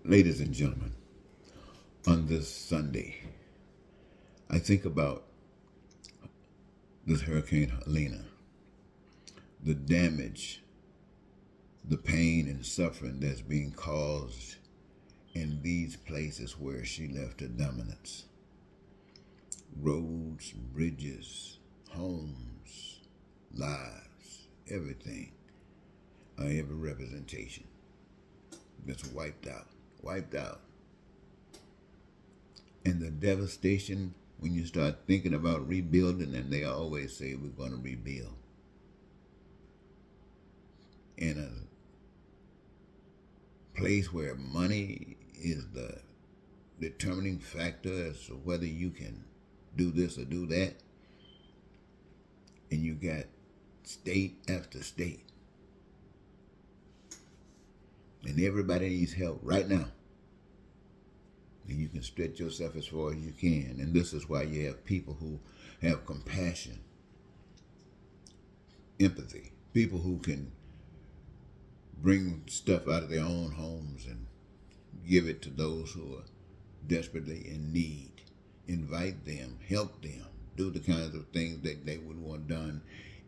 Ladies and gentlemen, on this Sunday, I think about this Hurricane Helena, the damage, the pain and suffering that's being caused in these places where she left her dominance. Roads, bridges, homes, lives, everything, every representation that's wiped out. And the devastation when you start thinking about rebuilding, and they always say we're going to rebuild. In a place where money is the determining factor as to whether you can do this or do that, and you got state after state, and everybody needs help right now, and you can stretch yourself as far as you can. And this is why you have people who have compassion, empathy, people who can bring stuff out of their own homes and give it to those who are desperately in need. Invite them, help them, do the kinds of things that they would want done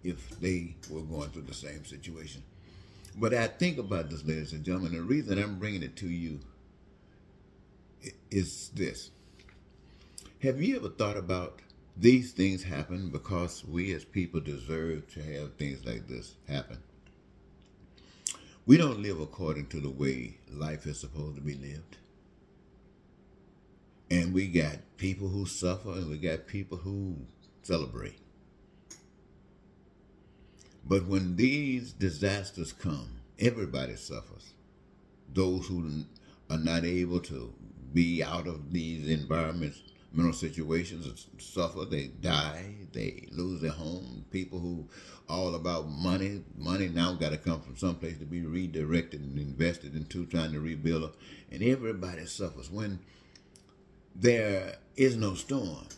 if they were going through the same situation. But I think about this, ladies and gentlemen, the reason I'm bringing it to you is this. Have you ever thought about these things happen because we as people deserve to have things like this happen? We don't live according to the way life is supposed to be lived. And we got people who suffer and we got people who celebrate. But when these disasters come, everybody suffers. Those who are not able to be out of these environmental situations suffer. They die. They lose their home. People who all about money now got to come from someplace to be redirected and invested into trying to rebuild it. And everybody suffers. When there is no storm,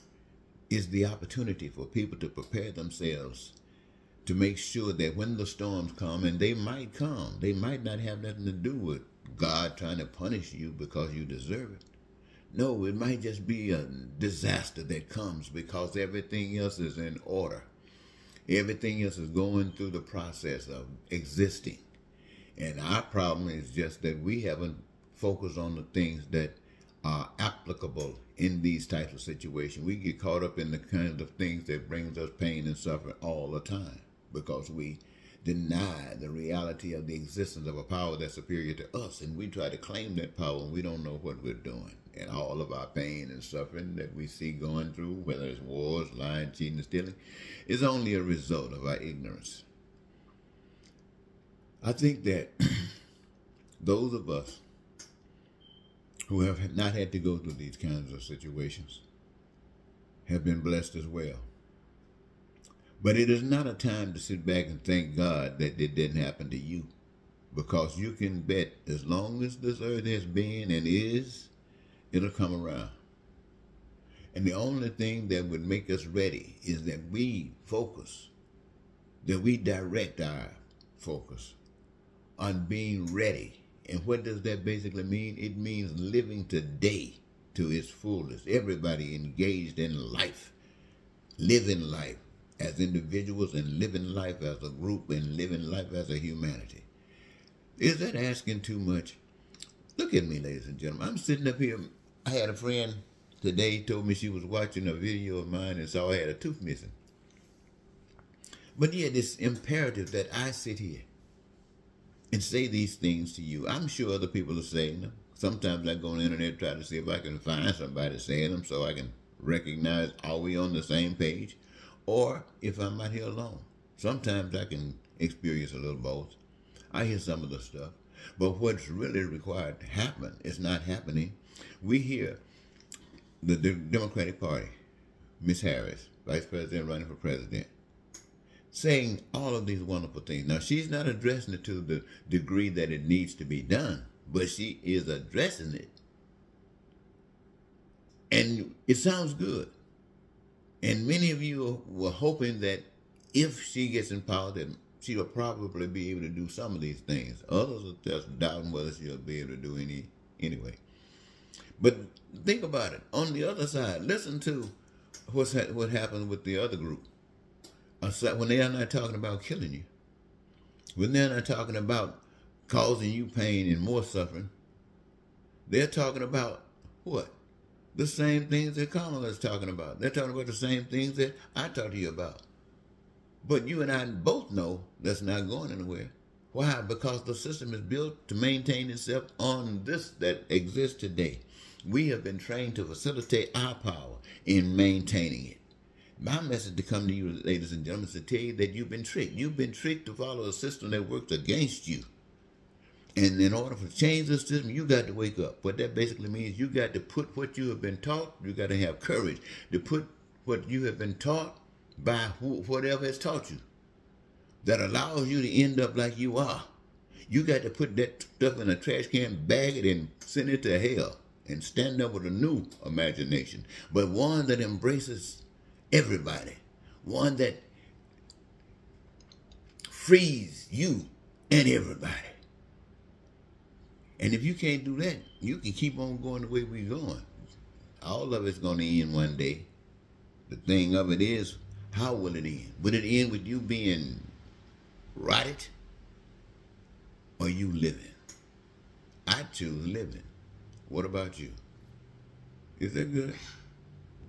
is the opportunity for people to prepare themselves to make sure that when the storms come, and they might come, they might not have nothing to do with God trying to punish you because you deserve it. No, it might just be a disaster that comes because everything else is in order. Everything else is going through the process of existing. And our problem is just that we haven't focused on the things that are applicable in these types of situations. We get caught up in the kinds of things that brings us pain and suffering all the time because we deny the reality of the existence of a power that's superior to us, and we try to claim that power and we don't know what we're doing. And all of our pain and suffering that we see going through, whether it's wars, lying, cheating, and stealing, is only a result of our ignorance. I think that those of us who have not had to go through these kinds of situations have been blessed as well. But it is not a time to sit back and thank God that it didn't happen to you, because you can bet as long as this earth has been and is, it'll come around. And the only thing that would make us ready is that we focus, that we direct our focus on being ready. And what does that basically mean? It means living today to its fullest. Everybody engaged in life, living life as individuals and living life as a group and living life as a humanity. Is that asking too much? Look at me, ladies and gentlemen. I'm sitting up here. I had a friend today told me she was watching a video of mine and saw I had a tooth missing. But yet it's imperative that I sit here and say these things to you. I'm sure other people are saying them. Sometimes I go on the internet and try to see if I can find somebody saying them so I can recognize, are we on the same page? Or if I'm out here alone. Sometimes I can experience a little both. I hear some of the stuff. But what's really required to happen is not happening. We hear the Democratic Party, Miss Harris, Vice President running for president, saying all of these wonderful things. Now, she's not addressing it to the degree that it needs to be done, but she is addressing it. And it sounds good. And many of you were hoping that if she gets in power, that she will probably be able to do some of these things. Others are just doubting whether she'll be able to do any Anyway, but think about it. On the other side, listen to what happened with the other group. When they are not talking about killing you, when they're not talking about causing you pain and more suffering, they're talking about what? The same things that Kamala is talking about. They're talking about the same things that I talk to you about. But you and I both know that's not going anywhere. Why? Because the system is built to maintain itself on this that exists today. We have been trained to facilitate our power in maintaining it. My message to come to you, ladies and gentlemen, is to tell you that you've been tricked. You've been tricked to follow a system that works against you. And in order to change the system, you got to wake up. What that basically means, you got to put what you have been taught, you got to have courage to put what you have been taught by whatever has taught you that allows you to end up like you are. You got to put that stuff in a trash can, bag it, and send it to hell and stand up with a new imagination, but one that embraces everybody, one that frees you and everybody. And if you can't do that, you can keep on going the way we're going. All of it's going to end one day. The thing of it is, how will it end? Will it end with you being rotted or you living? I choose living. What about you? Is that good?